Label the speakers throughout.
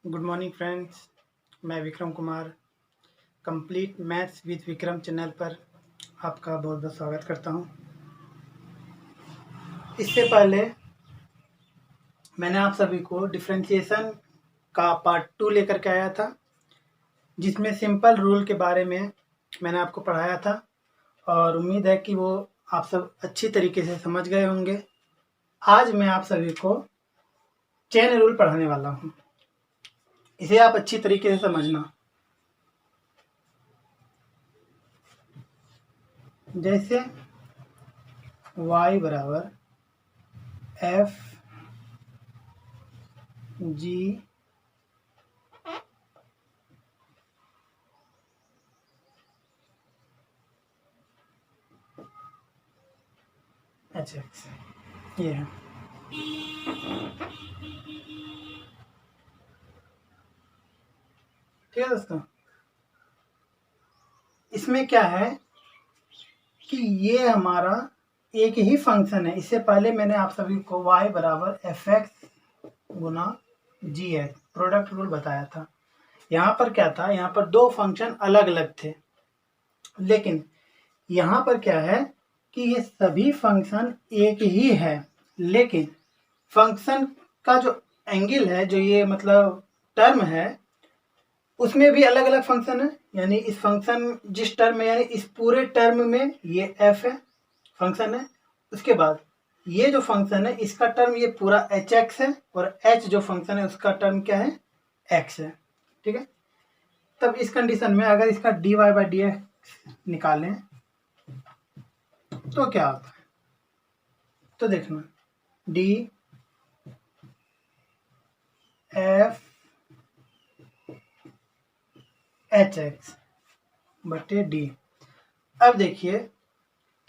Speaker 1: Good morning friends. मैं Vikram Kumar complete maths with Vikram channel पर आपका बहुत बहुत स्वागत करता हूं। इससे पहले मैंने आप सभी को डिफरेंशिएशन का पार्ट 2 लेकर के आया था, जिसमें सिंपल रूल के बारे में मैंने आपको पढ़ाया था और उम्मीद है कि वो आप सब अच्छी तरीके से समझ गए होंगे। आज मैं आप सभी को चेन रूल पढ़ाने वाला हूं। इसे आप अच्छी तरीके से समझना। जैसे y बराबर एफ जी एच एक्स, ये है। ठीक है दोस्तों, इसमें क्या है कि ये हमारा एक ही फंक्शन है। इससे पहले मैंने आप सभी को y बराबर एफ एक्स गुना जी एक्स प्रोडक्ट रूल बताया था। यहाँ पर क्या था, यहाँ पर दो फंक्शन अलग अलग थे, लेकिन यहाँ पर क्या है कि ये सभी फंक्शन एक ही है, लेकिन फंक्शन का जो एंगल है, जो ये मतलब टर्म है, उसमें भी अलग अलग फंक्शन है। यानी इस फंक्शन जिस टर्म में, यानी इस पूरे टर्म में ये एफ है फंक्शन है। उसके बाद ये जो फंक्शन है, इसका टर्म ये पूरा एच एक्स है, और एच जो फंक्शन है उसका टर्म क्या है, एक्स है। ठीक है, तब इस कंडीशन में अगर इसका d y by d x निकालें तो क्या होता है, तो देखना डी एफ एच एक्स बटे डी। अब देखिए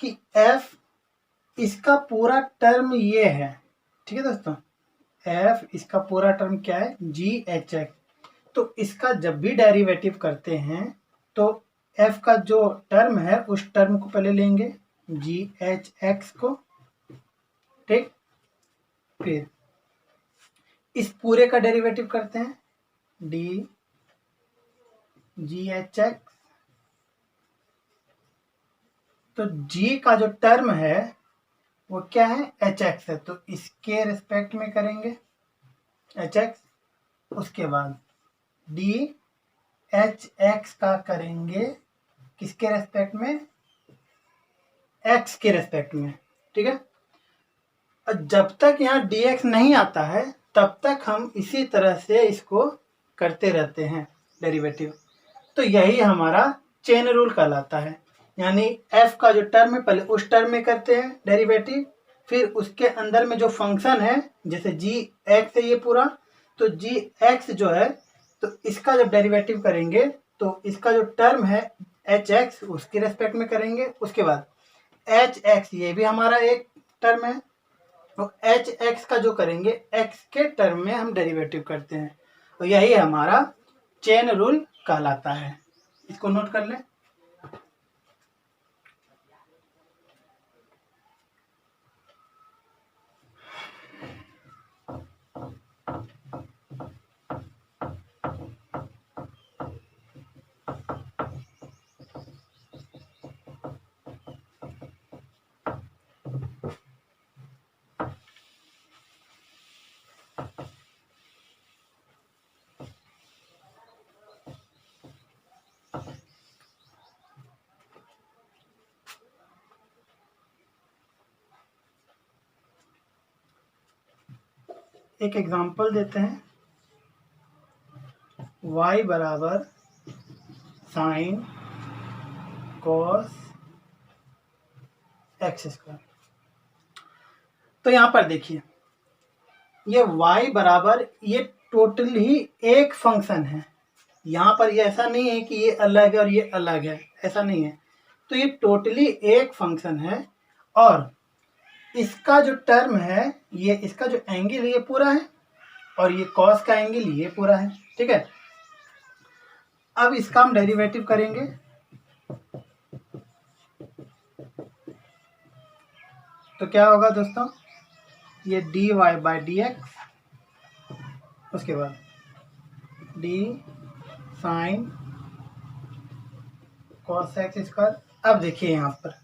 Speaker 1: कि एफ इसका पूरा टर्म ये है। ठीक है दोस्तों, एफ इसका पूरा टर्म क्या है, जी एच एक्स। तो इसका जब भी डेरिवेटिव करते हैं तो एफ का जो टर्म है उस टर्म को पहले लेंगे, जी एच एक्स को। ठीक, फिर इस पूरे का डेरिवेटिव करते हैं, डी जी एच एक्स। तो जी का जो टर्म है वो क्या है, एच एक्स है, तो इसके रिस्पेक्ट में करेंगे एच एक्स। उसके बाद डी एच एक्स का करेंगे किसके रेस्पेक्ट में, एक्स के रेस्पेक्ट में। ठीक है, जब तक यहाँ डी एक्स नहीं आता है तब तक हम इसी तरह से इसको करते रहते हैं डेरिवेटिव। तो यही हमारा चेन रूल कहलाता है। यानी एफ का जो टर्म है पहले उस टर्म में करते हैं डेरिवेटिव, फिर उसके अंदर में जो फंक्शन है, जैसे जी एक्स है ये पूरा, तो जी एक्स जो है, तो इसका जब डेरिवेटिव करेंगे तो इसका जो टर्म है एच एक्स उसके रेस्पेक्ट में करेंगे। उसके बाद एच एक्स ये भी हमारा एक टर्म है, तो एच एक्स का जो करेंगे एक्स के टर्म में हम डेरिवेटिव करते हैं। तो यही हमारा चेन रूल कहलाता है। इसको नोट कर लें। एक एग्जांपल देते हैं, y बराबर साइन कॉस एक्स स्क्वायर। तो यहाँ पर देखिए ये y बराबर ये टोटल ही एक फंक्शन है। यहाँ पर ये ऐसा नहीं है कि ये अलग है और ये अलग है, ऐसा नहीं है। तो ये टोटली एक फंक्शन है, और इसका जो टर्म है, ये इसका जो एंगल ये पूरा है, और ये कॉस का एंगल ये पूरा है। ठीक है, अब इसका हम डेरिवेटिव करेंगे। तो क्या होगा दोस्तों, ये d y by d x, उसके बाद d sine cos x square. अब देखिए यहाँ पर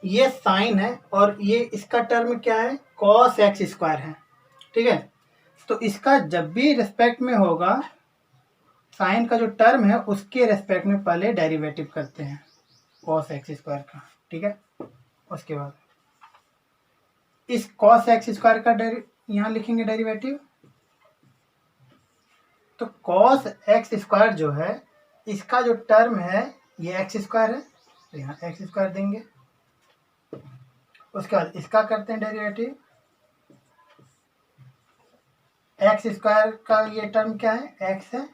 Speaker 1: ये साइन है और ये इसका टर्म क्या है, कॉस एक्स स्क्वायर है, ठीक है। तो इसका जब भी रिस्पेक्ट में होगा, साइन का जो टर्म है उसके रिस्पेक्ट में पहले डेरिवेटिव करते हैं कॉस एक्स स्क्वायर का, ठीक है। उसके बाद इस कॉस एक्स स्क्वायर का यहाँ लिखेंगे डेरिवेटिव। तो कॉस एक्स स्क्वायर जो है इसका जो टर्म है ये एक्स स्क्वायर है, तो यहाँ एक्स स्क्वायर देंगे। उसके बाद इसका करते हैं डेरिवेटिव, एक्स स्क्वायर का ये टर्म क्या है, एक्स है,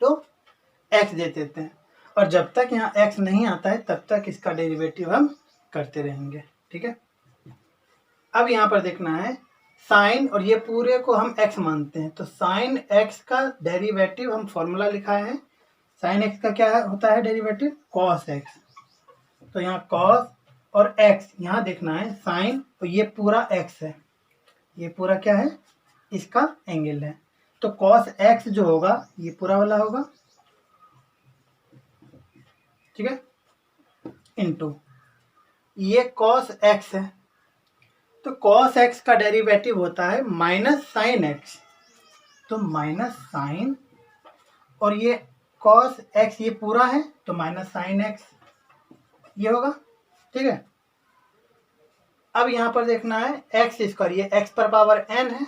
Speaker 1: तो एक्स दे देते हैं। और जब तक यहाँ एक्स नहीं आता है तब तक इसका डेरिवेटिव हम करते रहेंगे, ठीक है। अब यहाँ पर देखना है साइन, और ये पूरे को हम एक्स मानते हैं, तो साइन एक्स का डेरिवेटिव हम फॉर्मूला लिखाए हैं। साइन एक्स का क्या होता है डेरिवेटिव, कॉस एक्स। तो यहाँ कॉस और एक्स यहाँ देखना है, साइन और ये पूरा एक्स है, ये पूरा क्या है, इसका एंगल है। तो कॉस एक्स जो होगा ये पूरा वाला होगा, ठीक है, इनटू ये कॉस एक्स है। तो कॉस एक्स का डेरिवेटिव होता है माइनस साइन एक्स, तो माइनस साइन, और ये कॉस एक्स ये पूरा है तो माइनस साइन एक्स ये होगा, ठीक है। अब यहाँ पर देखना है एक्स स्क्वायर, ये एक्स पर पावर एन है,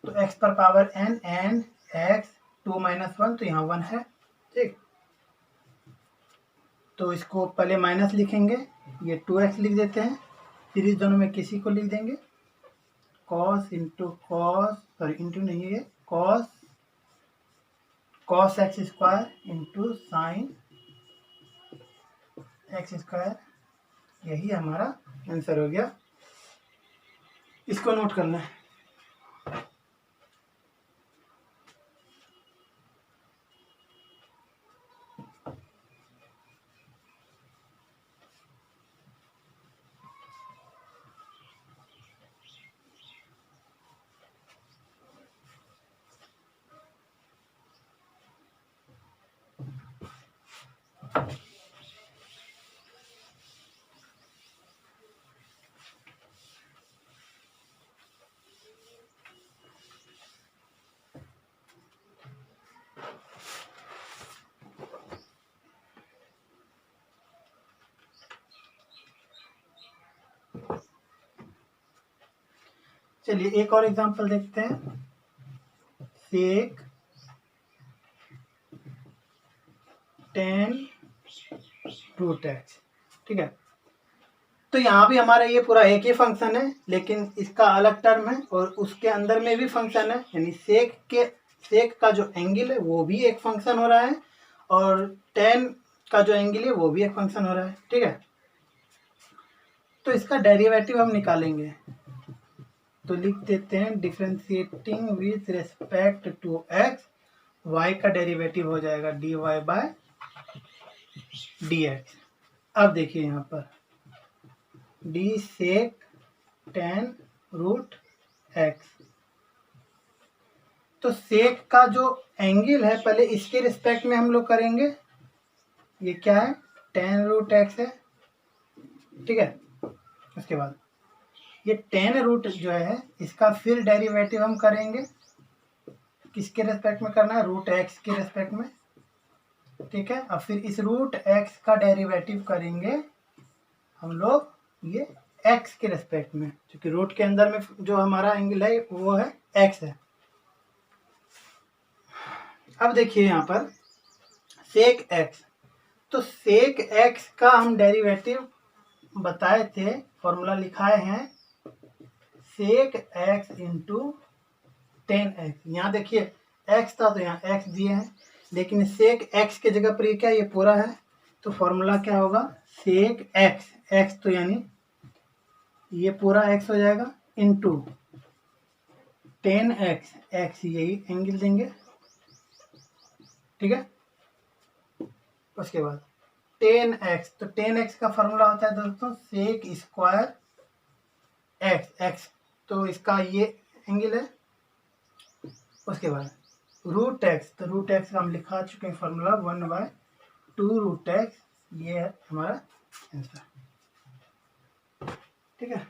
Speaker 1: तो एक्स पर पावर एन, एन एक्स 2 - 1, तो यहाँ 1 है, ठीक। तो इसको पहले माइनस लिखेंगे, ये 2x लिख देते हैं, फिर इस दोनों में किसी को लिख देंगे, cos into cos, sorry into नहीं है, cos x square into sine x square, यही हमारा आंसर हो गया। इसको नोट करना है। चलिए एक और एग्जांपल देखते हैं, सेक 10√x, ठीक है। तो यहाँ भी हमारा ये पूरा एक ही फंक्शन है, लेकिन इसका अलग टर्म है और उसके अंदर में भी फंक्शन है, यानी सेक का जो एंगल है वो भी एक फंक्शन हो रहा है, और 10 का जो एंगल है वो भी एक फंक्शन हो रहा है, ठीक है। तो इसका डेरिवेटिव हम निकालेंगे, तो लिख देते हैं differentiating with respect to x, y का डेरिवेटिव हो जाएगा dy/dx। अब देखिए यहाँ पर d sec 10√x, तो सेक का जो एंगल है पहले इसके रिस्पेक्ट में हम लोग करेंगे, ये क्या है 10√x है, ठीक है। उसके बाद ये 10 जो है इसका फिर डेरिवेटिव हम करेंगे, किसके रेस्पेक्ट में करना है, √x के रेस्पेक्ट में, ठीक है। और फिर इस √x का डेरिवेटिव करेंगे हम लोग ये x के रेस्पेक्ट में, क्योंकि रूट के अंदर में जो हमारा एंगल है वो है x है। अब देखिए यहाँ पर सेक x, तो सेक x का हम डेरिवेटिव बताए थे, फॉर्मूला लिखाए हैं, सेक x इंटू 10x। यहाँ देखिए x था तो यहाँ x दिए हैं, लेकिन सेक x के जगह पर ये क्या, ये पूरा है, तो फॉर्मूला क्या होगा, सेक x तो यानी ये पूरा x हो जाएगा इंटू 10x, x यही एंगल देंगे, ठीक है। उसके बाद 10x, तो 10x का फॉर्मूला होता है दोस्तों सेक स्क्वायर x, तो इसका ये एंगल है। उसके बाद रूट एक्स, तो रूट एक्स का हम लिखा चुके हैं फॉर्मूला 1/2 रूट एक्स, ये है हमारा आंसर। ठीक है,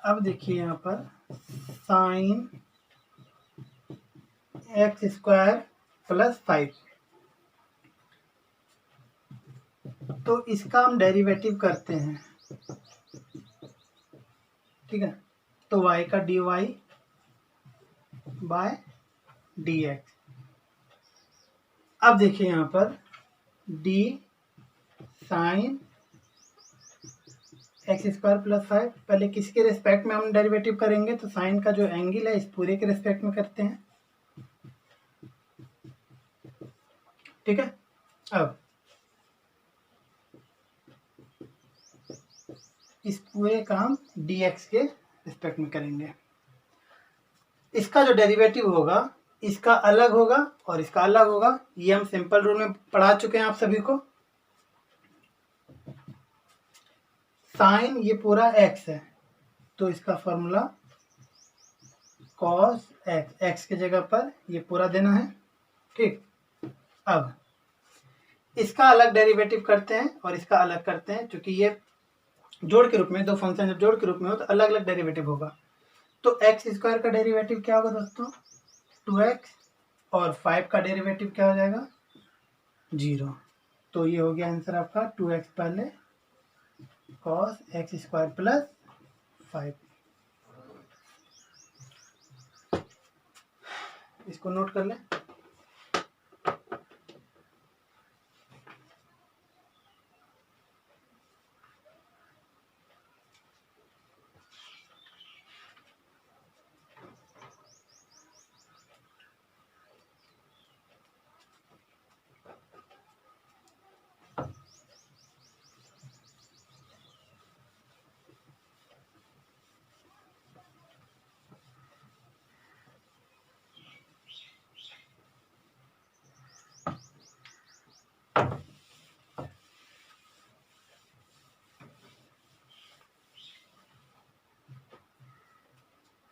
Speaker 1: अब देखिए यहाँ पर साइन एक्स स्क्वायर प्लस 5, तो इसका हम डेरिवेटिव करते हैं। ठीक है, तो y का dy बाय dx। अब देखिए यहाँ पर d sign x square plus 5, पहले किसके रेस्पेक्ट में हम डेरिवेटिव करेंगे, तो साइन का जो एंगल है इस पूरे के रेस्पेक्ट में करते हैं। ठीक है, अब इस पूरे का हम dx के रेस्पेक्ट में करेंगे। इसका जो डेरिवेटिव होगा इसका अलग होगा और इसका अलग होगा, ये हम सिंपल रूल में पढ़ा चुके हैं आप सभी को। साइन ये पूरा x है, तो इसका फॉर्मूला cos x, x की जगह पर ये पूरा देना है। ठीक, अब इसका अलग डेरिवेटिव करते हैं और इसका अलग करते हैं, क्योंकि ये जोड़ के रूप में, दो फंक्शन जब जोड़ के रूप में हो तो अलग अलग डेरिवेटिव होगा। तो एक्स स्क्वायर का डेरिवेटिव क्या होगा दोस्तों, 2x, और 5 का डेरिवेटिव क्या हो जाएगा, 0। तो ये हो गया आंसर आपका 2x पहले cos एक्स स्क्वायर प्लस 5। इसको नोट कर लें।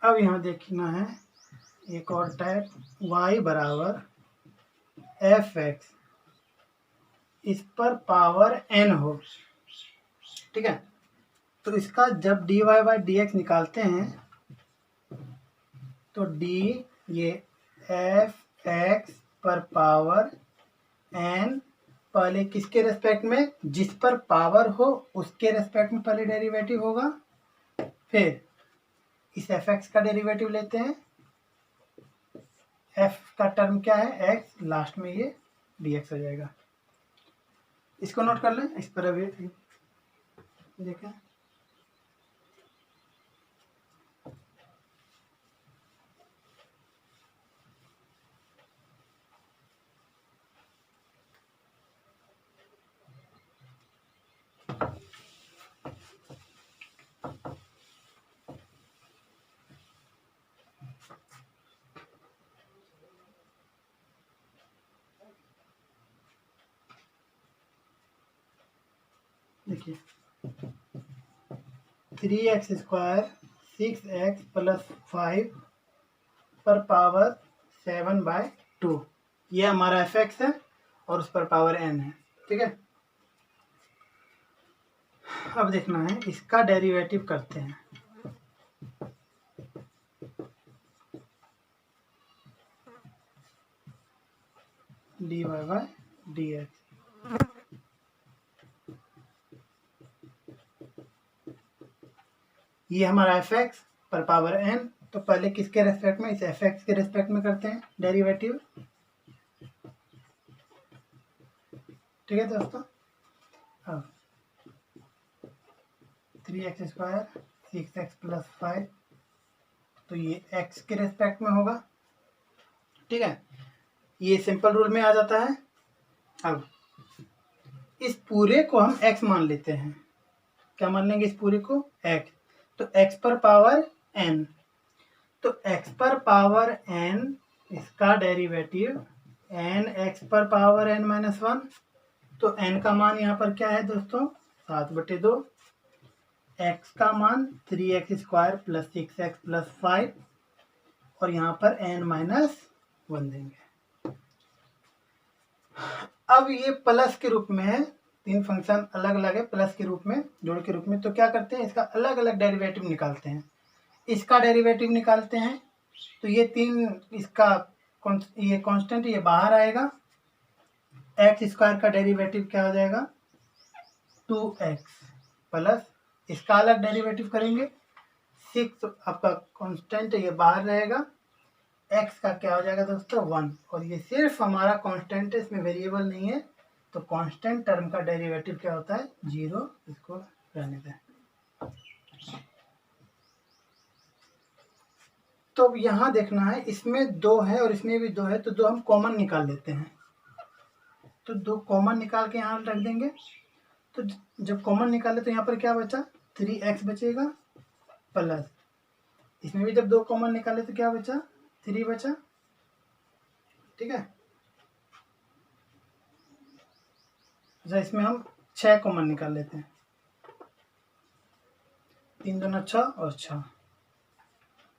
Speaker 1: अब यहाँ देखना है एक और टाइप, y बराबर fx, इस पर पावर n हो। ठीक है, तो इसका जब dy बाई dx निकालते हैं तो d ये fx पर पावर n, पहले किसके रेस्पेक्ट में, जिस पर पावर हो उसके रेस्पेक्ट में पहले डेरिवेटिव होगा, फिर इस fx का डेरिवेटिव लेते हैं, f का टर्म क्या है x, लास्ट में ये dx हो जाएगा। इसको नोट कर लें, इस पर अभी देखें। देखिए 3x स्क्वायर 6x प्लस 5 पर पावर 7/2, ये हमारा fx है और उस पर पावर n है। ठीक है, अब देखना है इसका डेरिवेटिव करते हैं। dy बाई dx, ये हमारा fx पर पावर n, तो पहले किसके रेस्पेक्ट में, इस fx के रेस्पेक्ट में करते हैं डेरिवेटिव। ठीक है दोस्तों। अब 3x स्क्वायर 6x प्लस 5, तो ये x के रेस्पेक्ट में होगा। ठीक है, ये सिंपल रूल में आ जाता है। अब इस पूरे को हम x मान लेते हैं। क्या मान लेंगे इस पूरे को? x। तो x पर पावर n, तो x पर पावर n इसका डेरिवेटिव n x पर पावर n माइनस 1। तो n का मान यहाँ पर क्या है दोस्तों? 7/2। x का मान 3x square plus 6x plus 5, और यहाँ पर n माइनस 1 देंगे। अब ये प्लस के रूप में है, तीन फंक्शन अलग अलग है प्लस के रूप में, जोड़ के रूप में। तो क्या करते हैं, इसका अलग अलग डेरिवेटिव निकालते हैं। इसका डेरिवेटिव निकालते हैं तो ये तीन, इसका ये कांस्टेंट ये बाहर आएगा। एक्स स्क्वायर का डेरिवेटिव क्या हो जाएगा? 2x प्लस इसका अलग डेरिवेटिव करेंगे 6, आपका कांस्टेंट ये बाहर रहेगा। x का क्या हो जाएगा दोस्तों? 1, और ये सिर्फ हमारा कांस्टेंट है, इसमें वेरिएबल नहीं है, तो कांस्टेंट टर्म का डेरिवेटिव क्या होता है? 0। इसको रहने दें। तो अब यहाँ देखना है, इसमें 2 है और इसमें भी 2 है, तो 2 हम कॉमन निकाल लेते हैं। तो 2 कॉमन निकाल के यहाँ रख देंगे। तो जब कॉमन निकाले तो यहाँ पर क्या बचा? 3x बचेगा, प्लस इसमें भी जब 2 कॉमन निकाले तो क्या बचा? 3 बचा। ठीक है, अच्छा इसमें हम 6 कॉमन निकाल लेते हैं। 3 दूना 6 और 6,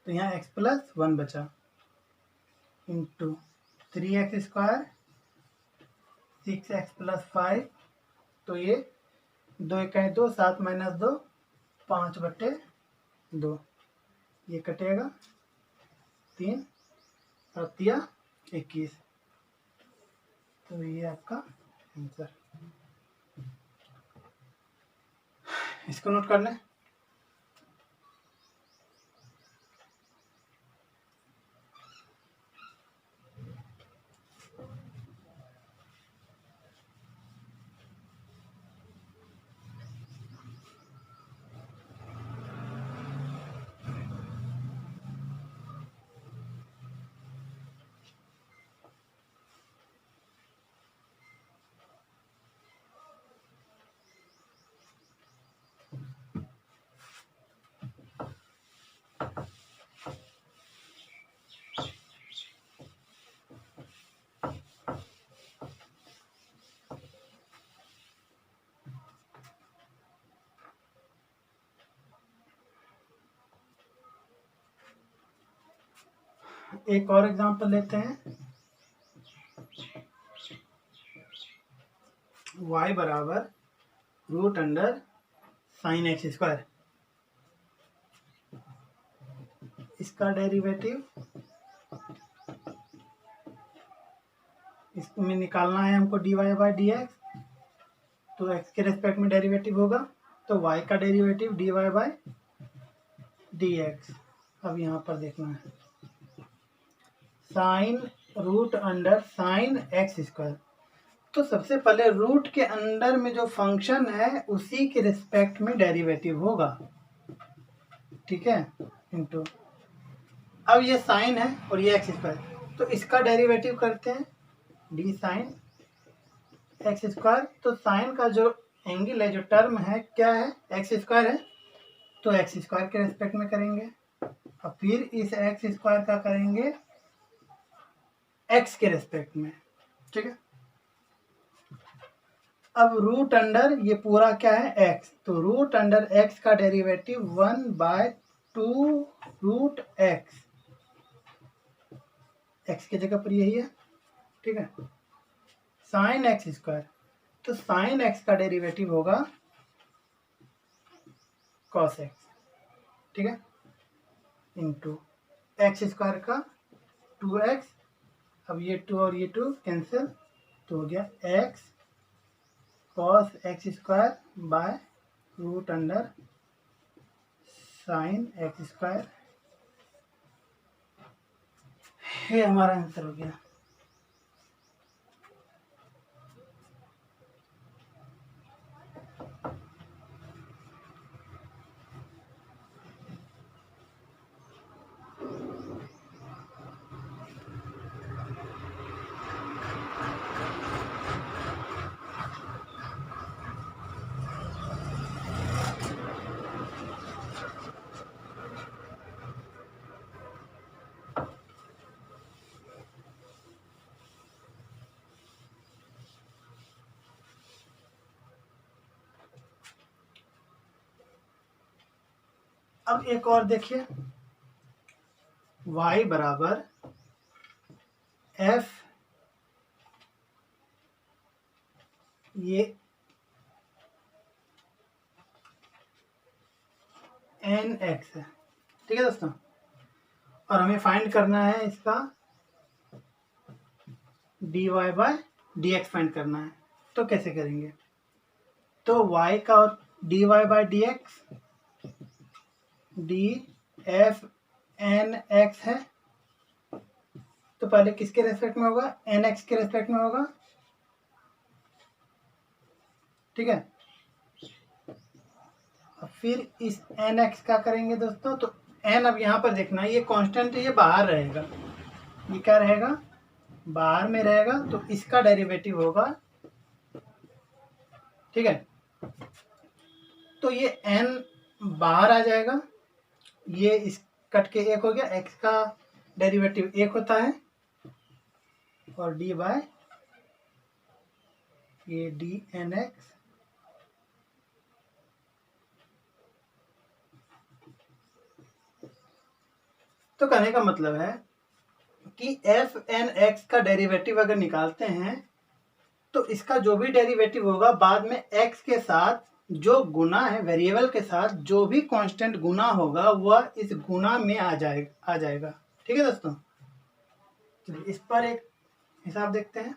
Speaker 1: तो यहाँ x प्लस 1 बचा, into 3x square 6x plus 5, तो ये 2 1 2, 7 माइनस 2 5/2, ये कटेगा 3 और 21, तो ये आपका आंसर। इसको नोट कर लें। एक और एग्जांपल लेते हैं। y बराबर root under sine x square, इसका डेरिवेटिव इसमें निकालना है हमको dy/dx। तो x के रेस्पेक्ट में डेरिवेटिव होगा, तो y का डेरिवेटिव dy/dx। अब यहाँ पर देखना है sine root under sine x square. तो सबसे पहले रूट के अंडर में जो फंक्शन है उसी के रिस्पेक्ट में डेरिवेटिव होगा। ठीक है, इनटू अब ये साइन है और ये एक्स स्क्वायर, तो इसका डेरिवेटिव करते हैं डी साइन एक्स स्क्वायर। तो साइन का जो एंगल है, जो टर्म है, क्या है? एक्स स्क्वायर है, तो एक्स स्क्वायर के रिस्पेक्ट में करेंगे। और फिर इस एक्स स्क्वायर का करेंगे एक्स के रेस्पेक्ट में। ठीक है, अब रूट अंडर ये पूरा क्या है? एक्स, तो रूट अंडर एक्स का डेरिवेटिव 1/2 रूट एक्स, एक्स की जगह पर यही है। ठीक है, साइन एक्स स्क्वायर, तो साइन एक्स का डेरिवेटिव होगा कॉस एक्स। ठीक है, इंटू एक्स स्क्वायर का 2x, अब ये 2 और ये 2 कैंसिल, तो हो गया x cos x square by root under sine x square. ये हमारा आंसर हो गया। अब एक और देखिए, y बराबर f, ये एन एक्स है, ठीक है दोस्तों, और हमें फाइंड करना है इसका dy बाय dx फाइंड करना है। तो कैसे करेंगे, तो y का dy by dx d f n x है, तो पहले किसके रेस्पेक्ट में होगा, एन एक्स के रेस्पेक्ट में होगा, ठीक है। अब फिर इस एन एक्स का करेंगे दोस्तों, तो एन अब यहाँ पर देखना है, ये कांस्टेंट है, ये बाहर रहेगा, ये क्या रहेगा, बाहर में रहेगा, तो इसका डेरिवेटिव होगा, ठीक है। तो ये एन बाहर आ जाएगा, ये इस कट के एक हो गया, एक्स का डेरिवेटिव एक होता है, और डी बाय ये डी एन एक्स, तो कहने का मतलब है कि एफ एन एक्स का डेरिवेटिव अगर निकालते हैं तो इसका जो भी डेरिवेटिव होगा बाद में एक्स के साथ जो गुना है, वेरिएबल के साथ जो भी कांस्टेंट गुना होगा वह इस गुना में आ जाएगा, ठीक है दोस्तों। तो इस पर एक हिसाब देखते हैं।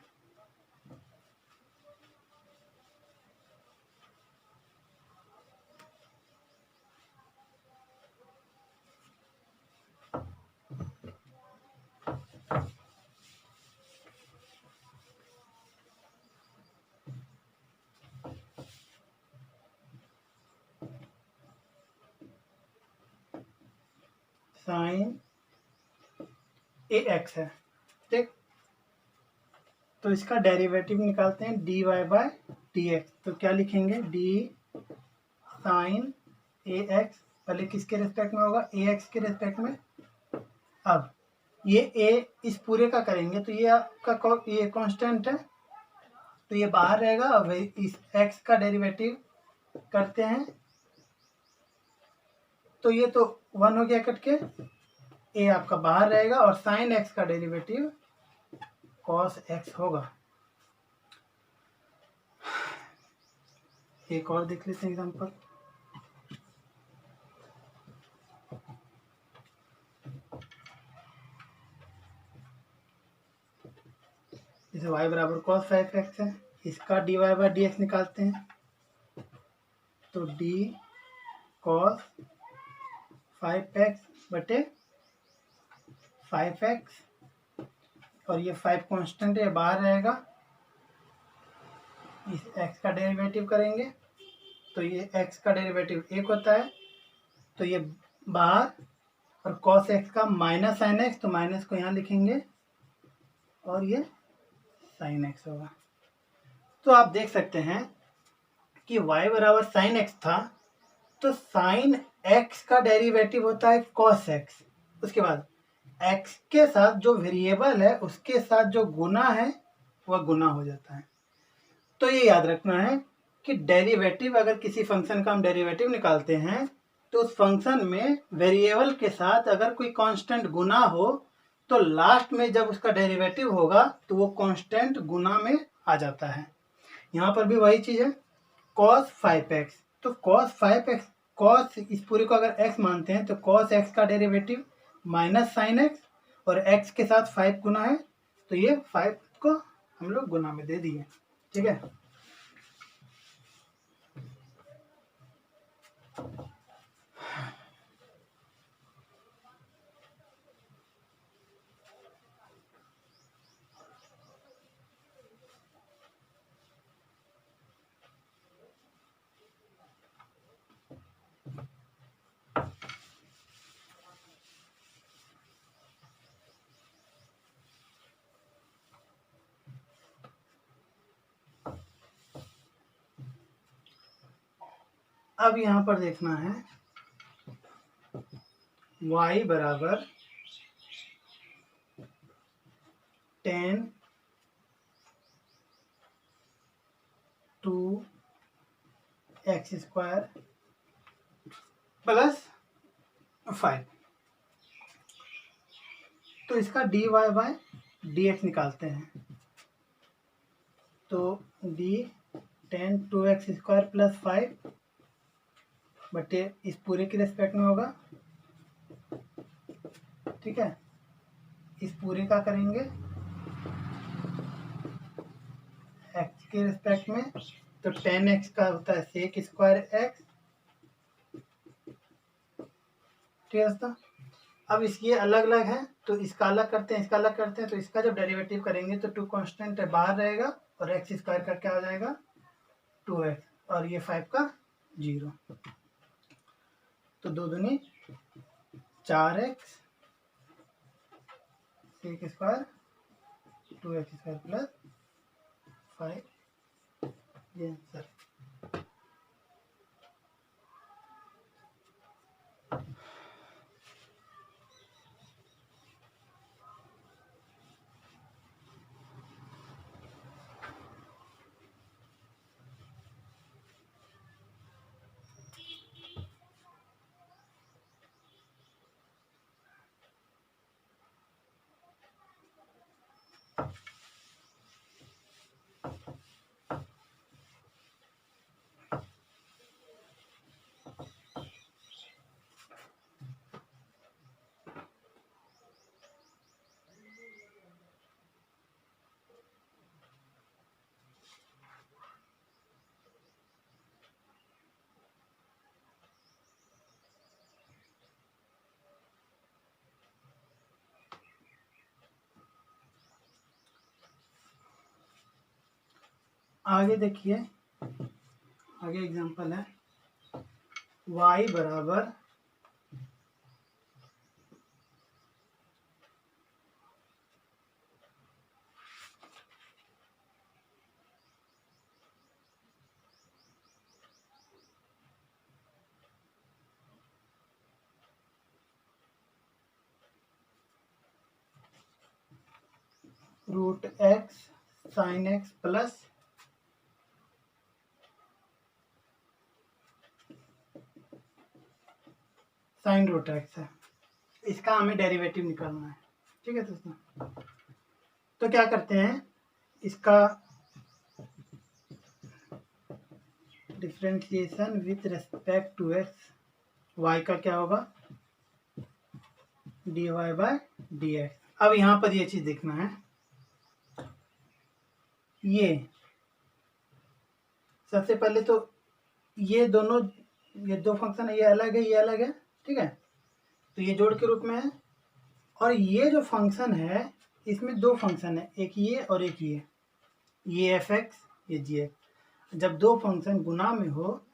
Speaker 1: साइन ए एक्स है, ठीक, तो इसका डेरिवेटिव निकालते हैं d y by d x, तो क्या लिखेंगे, डी साइन ए एक्स, पहले किसके रेस्पेक्ट में होगा, ए एक्स के रेस्पेक्ट में। अब ये ए इस पूरे का करेंगे तो ये आपका ये कांस्टेंट है, तो ये बाहर रहेगा। अब इस एक्स का डेरिवेटिव करते हैं तो ये तो 1 हो गया कट के, ए आपका बाहर रहेगा, और साइन एक्स का डेरिवेटिव कॉस एक्स होगा। एक और देख लेते हैं एग्जांपल, जैसे y बराबर कॉस 5x है, इसका d y by d x निकालते हैं, तो डी कॉस 5x बटे 5x, और ये 5 कांस्टेंट है, बाहर रहेगा, इस x का डेरिवेटिव करेंगे तो ये x का डेरिवेटिव 1 होता है, तो ये बाहर, और cos x का माइनस साइन x, तो माइनस को यहाँ लिखेंगे और ये साइन x होगा। तो आप देख सकते हैं कि y बराबर साइन x था, तो साइन x का डेरिवेटिव होता है cos x, उसके बाद x के साथ जो वेरिएबल है उसके साथ जो गुना है वह गुना हो जाता है। तो ये याद रखना है कि डेरिवेटिव, अगर किसी फंक्शन का हम डेरिवेटिव निकालते हैं तो उस फंक्शन में वेरिएबल के साथ अगर कोई कांस्टेंट गुना हो तो लास्ट में जब उसका डेरिवेटिव होगा तो वो कांस्टेंट गुना में आ जाता है। यहाँ पर भी वही चीज़ है, cos 5x, तो cos 5x, cos इस पूरे को अगर x मानते हैं तो cos x का डेरिवेटिव माइनस साइन x, और x के साथ 5 गुना है, तो ये 5 को हम लोग गुना में दे दिए, ठीक है। अब यहाँ पर देखना है y बराबर 10 2 x स्क्वायर प्लस 5। तो इसका dy बाय dx निकालते हैं। तो d tan 2x² प्लस 5 बटे इस पूरे के रेस्पेक्ट में होगा, ठीक है। इस पूरे का करेंगे x के रेस्पेक्ट में, तो tan x का होता है sec स्क्वायर x, ठीक है दोस्तों। अब इसके अलग अलग है तो इसका अलग करते हैं, इसका अलग करते हैं, तो इसका जब डेरिवेटिव करेंगे तो 2 कांस्टेंट बाहर रहेगा और x स्क्वायर का क्या हो जाएगा 2x और ये 5 का 0, तो 2 दूनी 4x sec square 2x square plus 5, ये आंसर। आगे देखिए, आगे एग्जांपल है y बराबर √x sin x plus sin √x है। इसका हमें डेरिवेटिव निकालना है, ठीक है दोस्तों। तो क्या करते हैं, इसका differentiation with respect to x, y का क्या होगा dy बाय dx। अब यहाँ पर ये चीज देखना है, ये सबसे पहले तो ये दोनों, ये दो फंक्शन है, ये अलग है, ये अलग है, ठीक है। तो ये जोड़ के रूप में है, और ये जो फंक्शन है इसमें दो फंक्शन है, एक ये और एक ये f(x), ये g(x). जब दो फंक्शन गुना में हो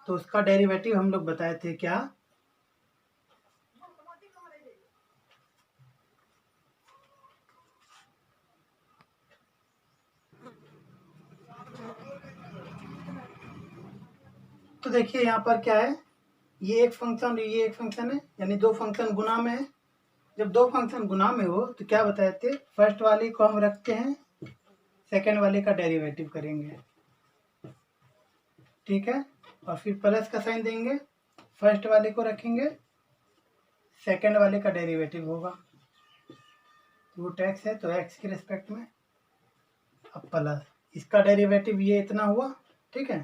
Speaker 1: तो उसका डेरिवेटिव हम लोग बताए थे क्या, तो देखिए यहाँ पर क्या है, ये एक फंक्शन और ये एक फंक्शन है, यानी दो फंक्शन गुना में है। जब दो फंक्शन गुना में हो तो क्या बताए थे, फर्स्ट वाले को हम रखते हैं, सेकेंड वाले का डेरिवेटिव करेंगे, ठीक है। और फिर प्लस का साइन देंगे, फर्स्ट वाले को रखेंगे, सेकेंड वाले का डेरिवेटिव होगा। √x है तो x के रिस्पेक्ट में, अब प्लस इसका डेरिवेटिव ये इतना हुआ, ठीक है,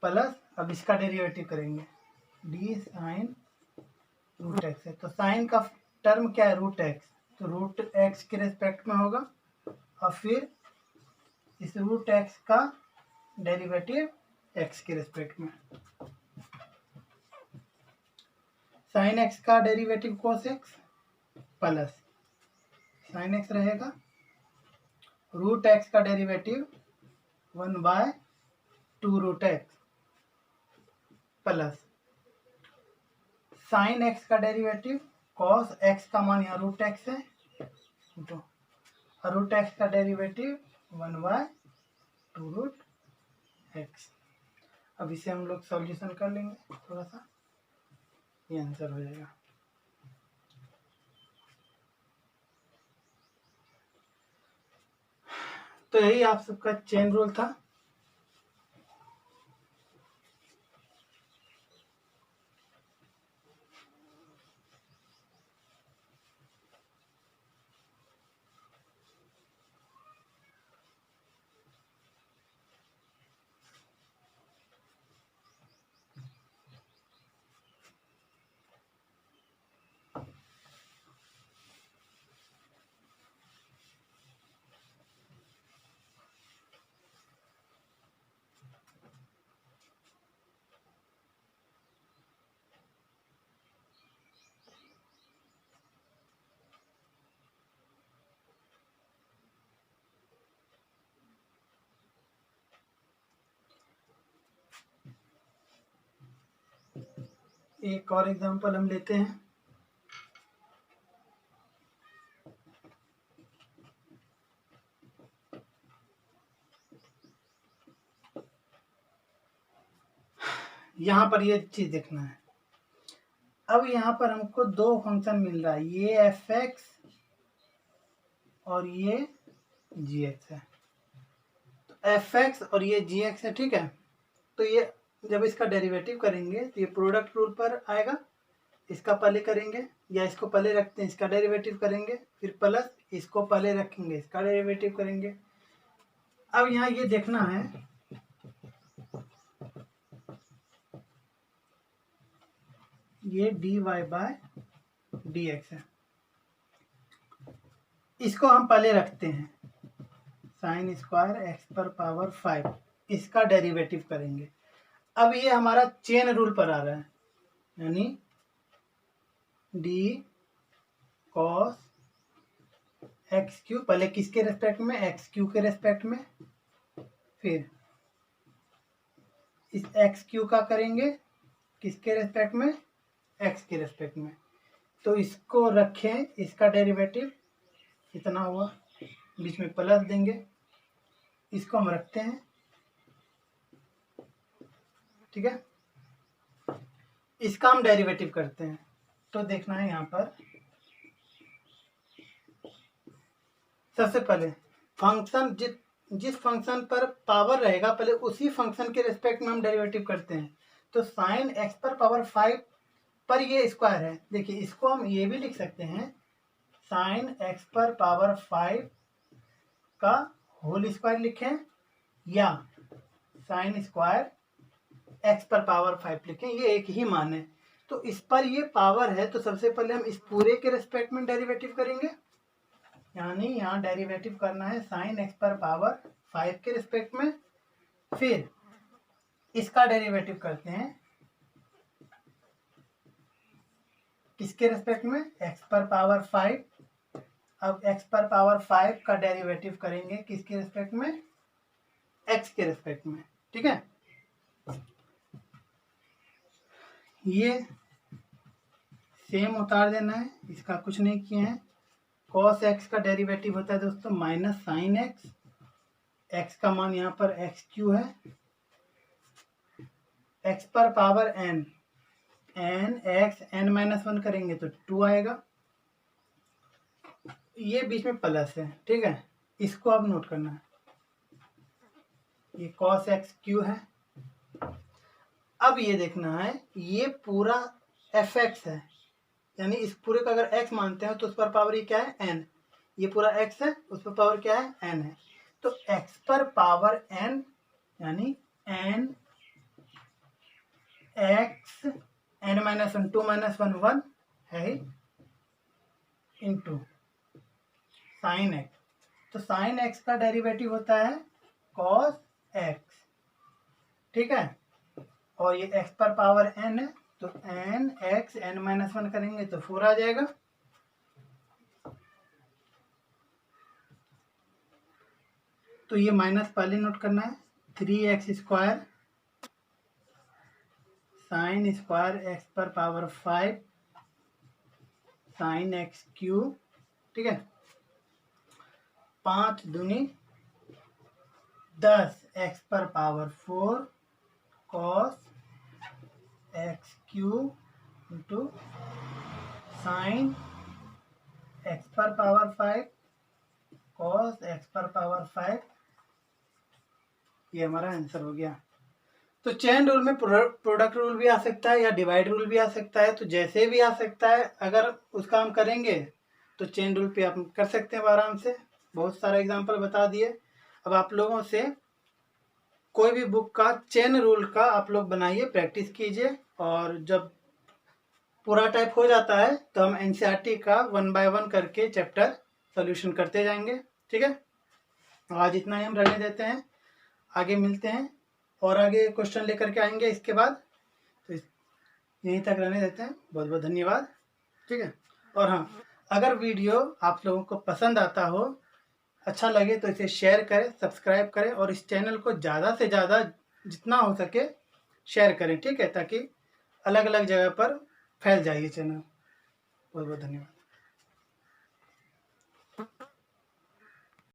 Speaker 1: प्लस अब इसका डेरिवेटिव करेंगे d sin √x है, तो साइन का टर्म क्या है √x, तो √x के रिस्पेक्ट में होगा, और फिर इस √x का डेरिवेटिव x के रिस्पेक्ट में। साइन x का derivative cos x plus sign x रहेगा, √x का derivative 1/2√x plus sign x का डेरिवेटिव cos x का मान यहाँ √x है, तो √x का डेरिवेटिव 1/2√x। अब इसे हम लोग सॉल्यूशन कर लेंगे थोड़ा सा, ये आंसर हो जाएगा। तो यही आप सबका चेन रूल था। एक और एग्जांपल हम लेते हैं। यहाँ पर ये चीज देखना है। अब यहाँ पर हमको दो फंक्शन मिल रहा है, ये एफ एक्स और ये जी एक्स है। तो एफ एक्स और ये जी एक्स है, ठीक है। तो ये जब इसका डेरिवेटिव करेंगे तो ये प्रोडक्ट रूल पर आएगा, इसका पहले करेंगे, या इसको पहले रखते हैं, इसका डेरिवेटिव करेंगे, फिर प्लस इसको पहले रखेंगे, इसका डेरिवेटिव करेंगे। अब यहाँ ये देखना है, ये dy बाय डी एक्स है, इसको हम पहले रखते हैं, साइन स्क्वायर एक्स पर पावर 5, इसका डेरिवेटिव करेंगे। अब ये हमारा चेन रूल पर आ रहा है, यानी डी कॉस एक्स क्यू, पहले किसके रेस्पेक्ट में, एक्स क्यू के रेस्पेक्ट में, फिर इस एक्स क्यू का करेंगे किसके रेस्पेक्ट में, एक्स के रेस्पेक्ट में। तो इसको रखें, इसका डेरिवेटिव कितना हुआ, बीच में प्लस देंगे, इसको हम रखते हैं, ठीक है। इसका हम डेरिवेटिव करते हैं। तो देखना है यहाँ पर, सबसे पहले फंक्शन जिस फंक्शन पर पावर रहेगा पहले उसी फंक्शन के रेस्पेक्ट में हम डेरिवेटिव करते हैं। तो साइन एक्स पर पावर 5 पर ये स्क्वायर है, देखिए इसको हम ये भी लिख सकते हैं, साइन एक्स पर पावर 5 का होल स्क्वायर लिखें, या साइन स्क्वायर एक्स पर पावर 5 लिखें, ये एक ही मान है। तो इस पर ये पावर है, तो सबसे पहले हम इस पूरे के रेस्पेक्ट में डेरिवेटिव करेंगे, यानी यहाँ डेरिवेटिव करना है साइन एक्स पर पावर 5 के रिस्पेक्ट में, फिर इसका डेरिवेटिव करते हैं किसके रिस्पेक्ट में, एक्स पर पावर 5। अब एक्स पर पावर 5 का डेरिवेटिव करेंगे किसके रिस्पेक्ट में, एक्स के रिस्पेक्ट में, ठीक है। ये सेम उतार देना है, इसका कुछ नहीं किए हैं। कॉस एक्स का डेरिवेटिव होता है दोस्तों माइनस साइन एक्स, एक्स का मान यहाँ पर एक्स क्यू है, एक्स पर power n, n x n minus 1 करेंगे तो 2 आएगा, ये बीच में प्लस है, ठीक है। इसको अब नोट करना है, ये कॉस एक्स क्यू है। अब ये देखना है, ये पूरा एफ एक्स है, यानी इस पूरे का अगर x मानते हैं तो उस पर पावर ये क्या है, n, ये पूरा x है, उस पर पावर क्या है, n है। तो x पर पावर n यानी n x n minus 1 2 minus 1 1 है इंटू साइन x। तो साइन x का डेरिवेटिव होता है cos x, ठीक है। और ये x पर पावर n है, तो n x n माइनस 1 करेंगे तो 4 आ जाएगा। तो ये माइनस पहले नोट करना है, 3x square sine square x पर पावर 5 साइन एक्स क्यूब, ठीक है। 5 दूनी 10 एक्स पर power 4 cos x cube into sine x पर पावर 5 कॉस एक्स पर पावर 5, ये हमारा आंसर हो गया। तो चेन रूल में प्रोडक्ट रूल भी आ सकता है या डिवाइड रूल भी आ सकता है, तो जैसे भी आ सकता है अगर उसका हम करेंगे तो चेन रूल पे आप कर सकते हैं आराम से। बहुत सारा एग्जांपल बता दिए। अब आप लोगों से कोई भी बुक का चेन रूल का आप लोग बनाइए, प्रैक्टिस कीजिए, और जब पूरा टाइप हो जाता है तो हम एनसीईआरटी का 1 बाय 1 करके चैप्टर सोल्यूशन करते जाएंगे, ठीक है। आज इतना ही हम रहने देते हैं, आगे मिलते हैं और आगे क्वेश्चन लेकर के आएंगे इसके बाद। तो यहीं तक रहने देते हैं, बहुत बहुत धन्यवाद, ठीक है। और हाँ, अगर वीडियो आप लोगों को पसंद आता हो, अच्छा लगे तो इसे शेयर करें, सब्सक्राइब करें और इस चैनल को ज़्यादा से ज़्यादा जितना हो सके शेयर करें, ठीक है, ताकि अलग अलग जगह पर फैल जाए ये चैनल। बहुत बहुत धन्यवाद।